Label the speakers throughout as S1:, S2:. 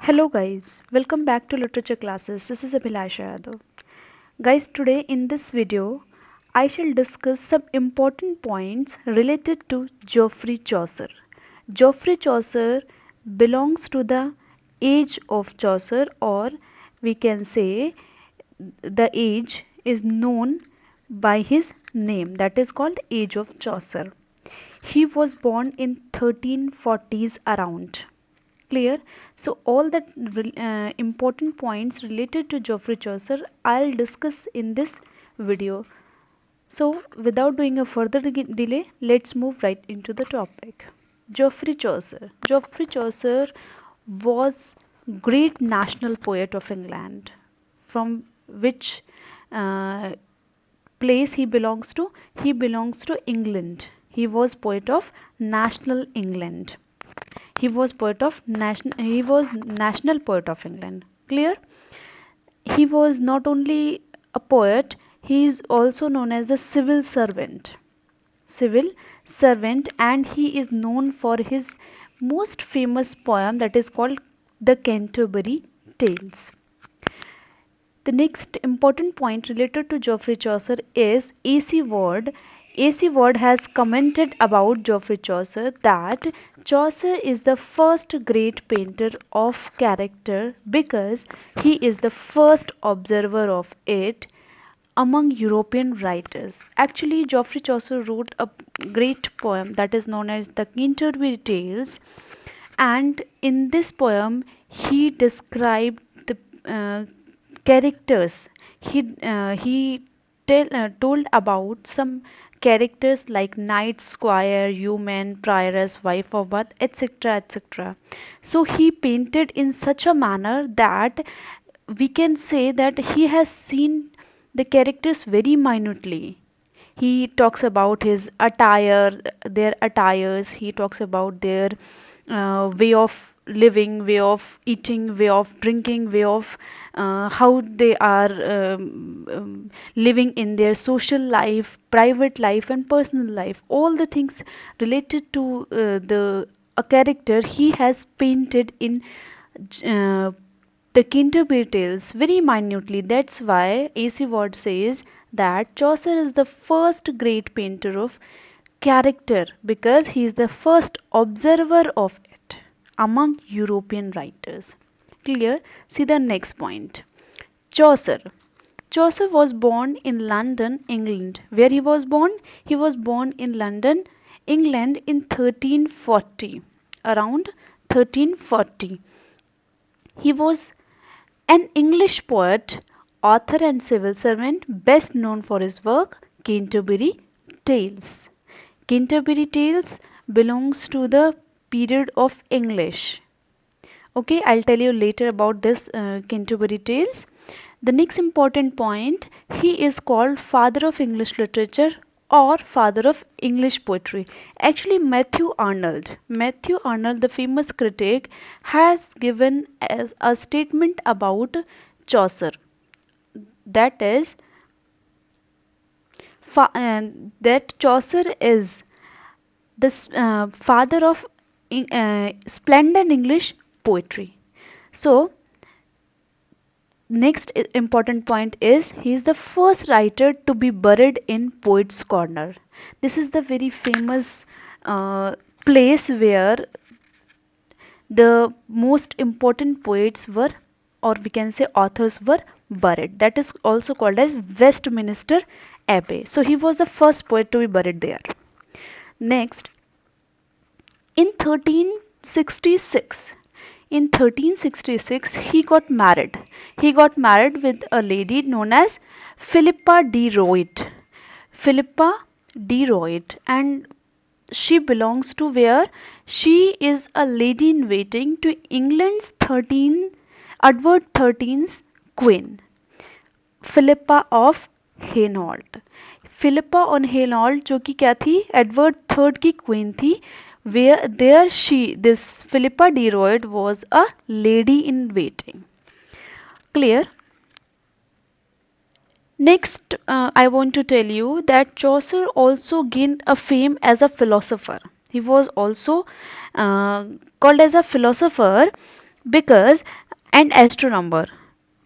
S1: Hello guys, welcome back to literature classes. This is Abhilasha Yadav. Guys, today in this video, I shall discuss some important points related to Geoffrey Chaucer. Geoffrey Chaucer belongs to the age of Chaucer, or we can say the age is known by his name, that is called age of Chaucer. He was born in 1340s around. Clear? So all the important points related to Geoffrey Chaucer I'll discuss in this video. So without doing a further delay, let's move right into the topic. Geoffrey Chaucer. Geoffrey Chaucer was great national poet of England. From which uh, place he belongs to? He belongs to England. He was poet of national England. He was national poet of England. Clear? He was not only a poet, he is also known as a civil servant, and he is known for his most famous poem, that is called the Canterbury Tales. The next important point related to Geoffrey Chaucer is A.C. Ward. A.C. Ward has commented about Geoffrey Chaucer that Chaucer is the first great painter of character because he is the first observer of it among European writers. Actually, Geoffrey Chaucer wrote a great poem that is known as the Canterbury Tales, and in this poem he described the characters. He told about some characters like knight, squire, yeoman, prioress, wife of Bath, etc., etc. So he painted in such a manner that we can say that he has seen the characters very minutely. He talks about his attire, their attires. He talks about their way of living, way of eating, way of drinking, way of how they are living in their social life, private life, and personal life. All the things related to the a character he has painted in uh, the Canterbury Tales very minutely. That's why A.C. Ward says that Chaucer is the first great painter of character because he is the first observer of it among European writers. Clear? See the next point. Chaucer. Chaucer was born in London, England. Where he was born? He was born in London, England in 1340. Around 1340. He was an English poet, author, and civil servant, best known for his work Canterbury Tales. Canterbury Tales belongs to the period of English. Okay, I'll tell you later about this Canterbury Tales. The next important point, he is called father of English literature or father of English poetry. Actually, Matthew Arnold, the famous critic, has given as a statement about Chaucer. That is, that Chaucer is the father of splendid English poetry. So, next important point is he is the first writer to be buried in Poets Corner. This is the very famous place where the most important poets were, or we can say authors were buried. That is also called as Westminster Abbey. So he was the first poet to be buried there. Next, in 1366, he got married. He got married with a lady known as Philippa de Royd. Philippa de Royd, and she belongs to where? She is a lady in waiting to England's Edward XIII's queen, Philippa of Hainault. Philippa on Hainault जो कि क्या थी? Edward third की queen थी. Where there this Philippa de Royd was a lady in waiting. Clear? Next, I want to tell you that Chaucer also gained a fame as a philosopher. He was also called as a philosopher because and astronomer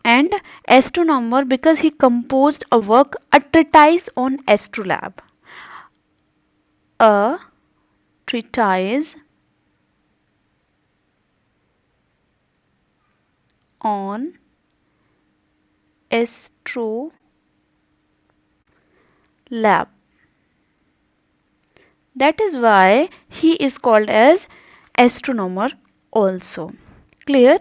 S1: and astronomer because he composed a work, a treatise on astrolabe, a treatise on astrolabe. That is why he is called as astronomer also. Clear?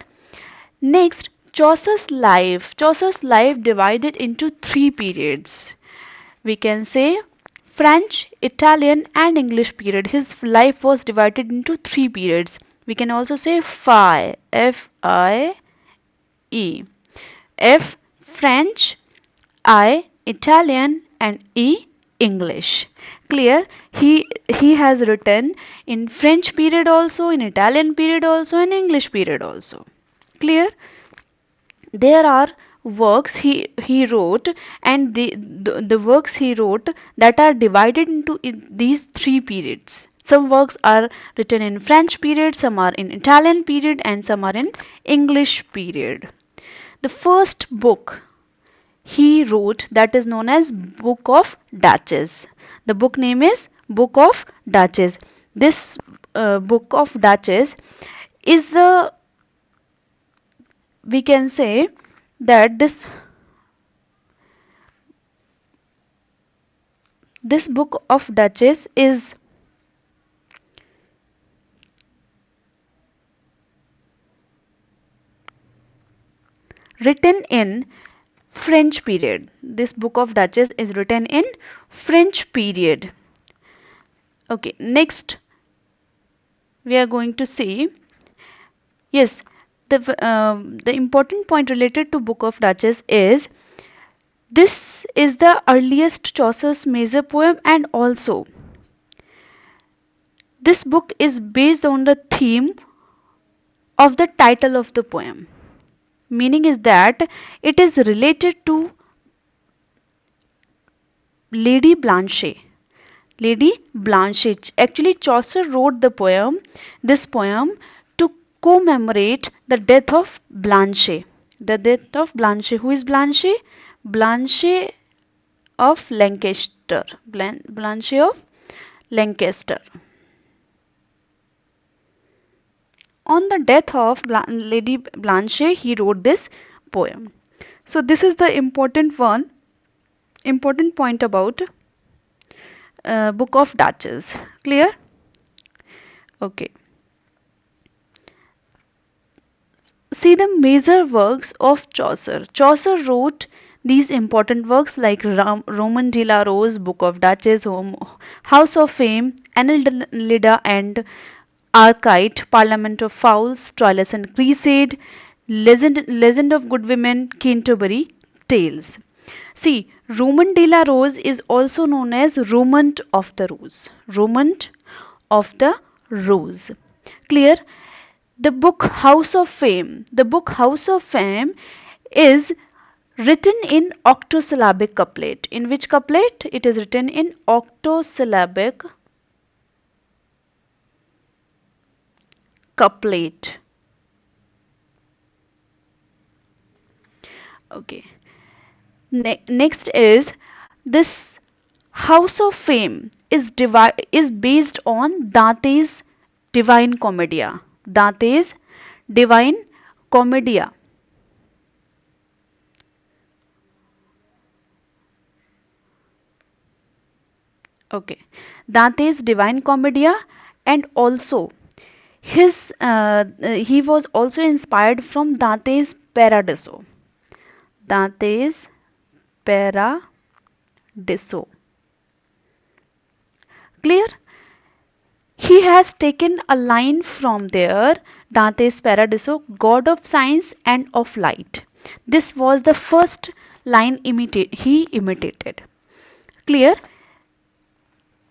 S1: Next, Chaucer's life. Chaucer's life divided into three periods. We can say French, Italian, and English period. His life was divided into three periods. We can also say Phi, F-I-E. F French, I Italian, and E English. Clear? He has written in French period also, in Italian period also, and English period also. Clear? There are works he wrote, and the works he wrote that are divided into these three periods. Some works are written in French period, some are in Italian period, and some are in English period. The first book he wrote, that is known as Book of Duchess. The book name is Book of Duchess. This Book of Duchess is the, we can say that this Book of Duchess is written in French period. This Book of Duchess is written in French period. Okay, next we are going to see, yes, the important point related to Book of Duchess is this is the earliest Chaucer's major poem, and also this book is based on the theme of the title of the poem. Meaning is that it is related to Lady Blanche. Lady Blanche. Actually, Chaucer wrote this poem, to commemorate the death of Blanche. The death of Blanche. Who is Blanche? Blanche of Lancaster. Blanche of Lancaster. On the death of Lady Blanche, he wrote this poem. So this is the important point about Book of Duchess. Clear? Okay. See the major works of Chaucer. Chaucer wrote these important works like Roman de la Rose, Book of Duchess, House of Fame, Annalida and Archite, Parliament of Fowls, Troilus and Cressade, Legend of Good Women, Canterbury Tales. See, Roman de la Rose is also known as Romant of the Rose. Romant of the Rose. Clear? The book House of Fame. The book House of Fame is written in octosyllabic couplet. In which couplet? It is written in octosyllabic couplet. Okay. Next is this House of Fame is based on Dante's Divine Commedia. Dante's Divine Commedia. Okay, Dante's Divine Commedia, and also he was also inspired from Dante's Paradiso. Dante's Paradiso. Clear? He has taken a line from there, Dante's Paradiso, God of science and of light. This was the first line he imitated. Clear?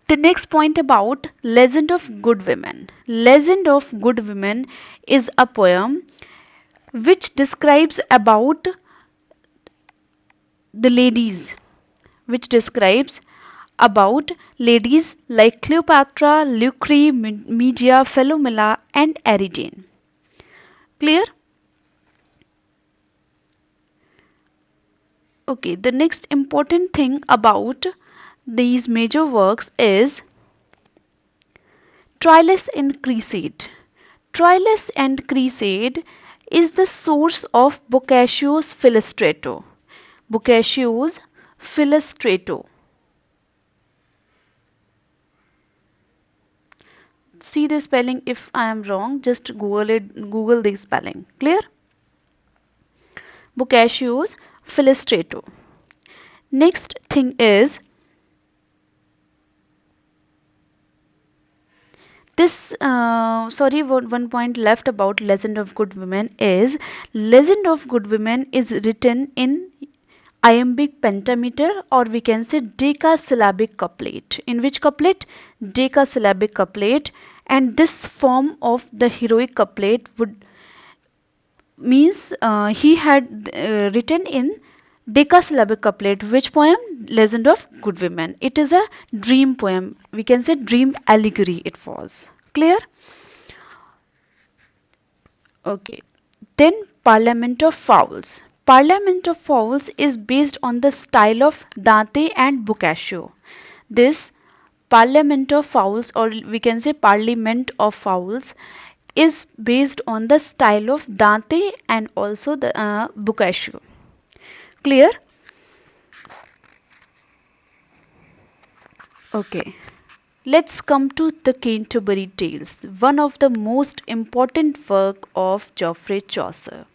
S1: The next point about Legend of Good Women. Legend of Good Women is a poem which describes about the ladies, which describes about ladies like Cleopatra, Lucre, Medea, Philomela and Ariadne. Clear? Okay, the next important thing about these major works is Trillis and Crusade. Trillis and Crusade is the source of Boccaccio's Filistretto. Boccaccio's Filistretto. See the spelling. If I am wrong, just Google it. Google the spelling. Clear? Boccaccio's Filistretto. Next thing is this. Sorry, one point left about Legend of Good Women is Legend of Good Women is written in iambic pentameter, or we can say decasyllabic couplet. In which couplet? Decasyllabic couplet. And this form of the heroic couplet would means he had written in decasyllabic couplet. Which poem? Legend of Good Women. It is a dream poem. We can say dream allegory it was. Clear? Okay. Then Parliament of Fowls. Parliament of Fowls is based on the style of Dante and Boccaccio. This Parliament of Fowls, or we can say Parliament of Fowls, is based on the style of Dante and also the Boccaccio. Clear? Okay. Let's come to the Canterbury Tales, one of the most important work of Geoffrey Chaucer.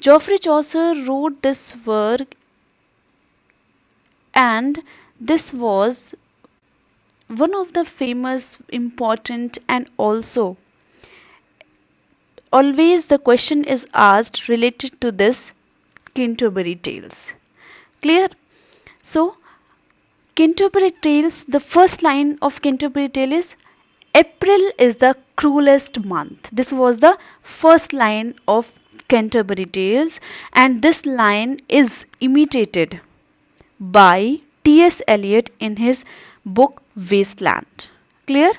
S1: Geoffrey Chaucer wrote this work, and this was one of the famous, important, and also always the question is asked related to this Canterbury Tales. Clear? So, Canterbury Tales, the first line of Canterbury Tale is April is the cruelest month. This was the first line of Canterbury Tales, and this line is imitated by T.S. Eliot in his book Wasteland. Clear?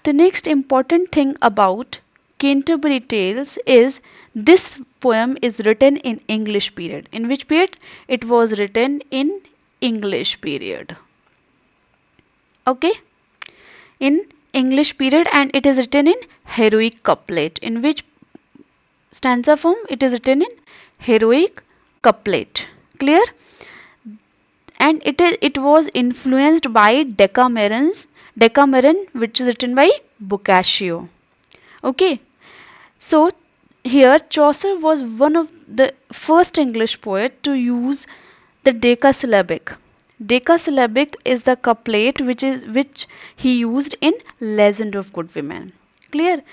S1: The next important thing about Canterbury Tales is this poem is written in English period. In which period? It was written in English period. Okay? In English period, and it is written in heroic couplet. In which stanza form? It is written in heroic couplet. Clear? And it was influenced by Decameron, which is written by Boccaccio. Okay, so here Chaucer was one of the first English poet to use the decasyllabic. Decasyllabic is the couplet which he used in Legend of Good Women. Clear?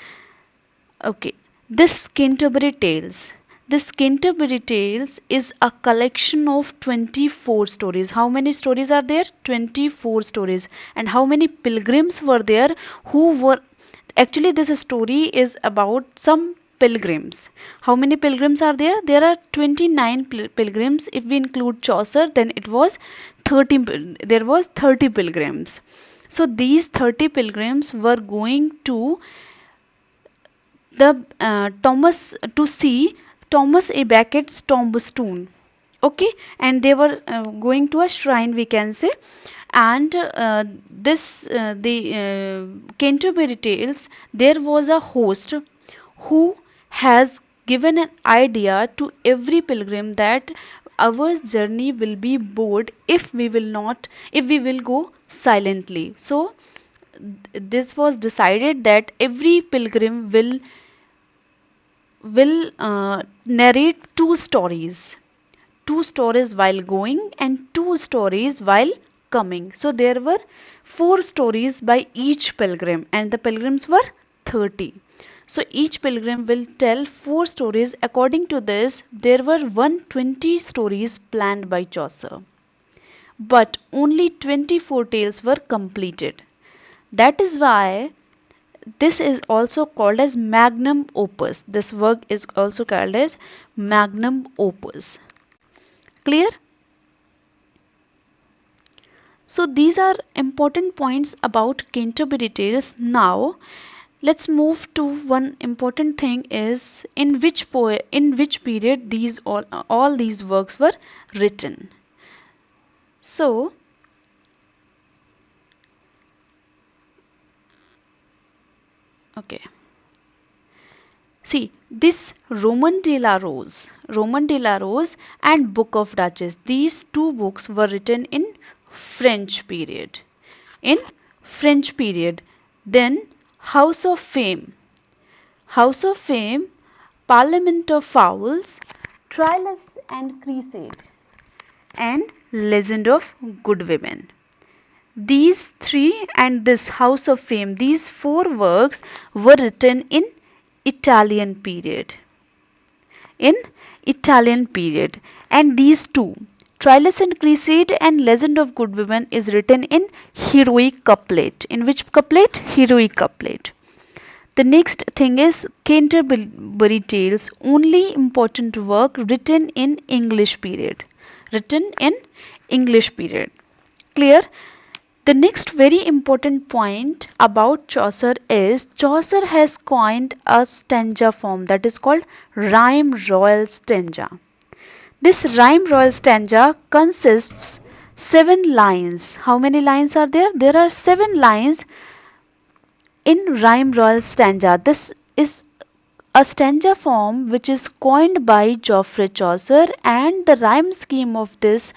S1: Okay. This Canterbury Tales. This Canterbury Tales is a collection of 24 stories. How many stories are there? 24 stories. And how many pilgrims were there who were actually this story is about some pilgrims. How many pilgrims are there? There are 29 pilgrims. If we include Chaucer, then it was 30. There was 30 pilgrims. So these 30 pilgrims were going to the Thomas to see Thomas a Becket's tombstone. Okay, and they were going to a shrine, we can say, and the Canterbury Tales. There was a host who has given an idea to every pilgrim that our journey will be bored if we will go silently. So this was decided that every pilgrim will narrate two stories while going and two stories while coming. So there were four stories by each pilgrim, and the pilgrims were 30. So each pilgrim will tell four stories. According to this, there were 120 stories planned by Chaucer, but only 24 tales were completed. That is why this is also called as magnum opus. This work is also called as magnum opus. Clear? So these are important points about Canterbury Tales. Now Let's move to one important thing is in which period these all these works were written. So, okay. See, this Roman de la Rose and Book of Duchess, these two books were written in French period. In French period. Then House of Fame. House of Fame, Parliament of Fowls, Trials and Crusade, and Legend of Good Women. These three and this House of Fame, these four works were written in Italian period. In Italian period, and these two, Trilus and Crusade and Legend of Good Women, is written in heroic couplet. In which couplet? Heroic couplet. The next thing is Canterbury Tales, only important work written in English period. Written in English period. Clear? The next very important point about Chaucer is Chaucer has coined a stanza form that is called rhyme royal stanza. This rhyme royal stanza consists 7 lines. How many lines are there? There are 7 lines in rhyme royal stanza. This is a stanza form which is coined by Geoffrey Chaucer, and the rhyme scheme of this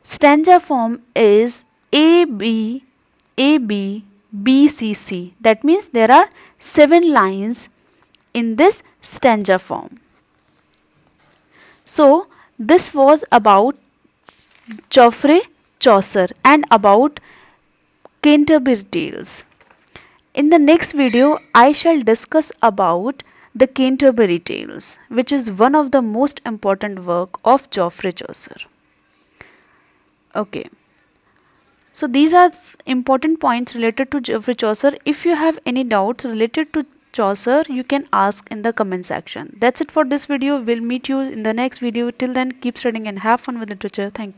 S1: stanza form is A B A B B C C. That means there are 7 lines in this stanza form. So this was about Geoffrey Chaucer and about Canterbury Tales. In the next video, I shall discuss about the Canterbury Tales, which is one of the most important work of Geoffrey Chaucer. Okay. So these are important points related to Geoffrey Chaucer. If you have any doubts related to Chaucer, you can ask in the comment section. That's it for this video. We'll meet you in the next video. Till then, keep studying and have fun with literature. Thank you.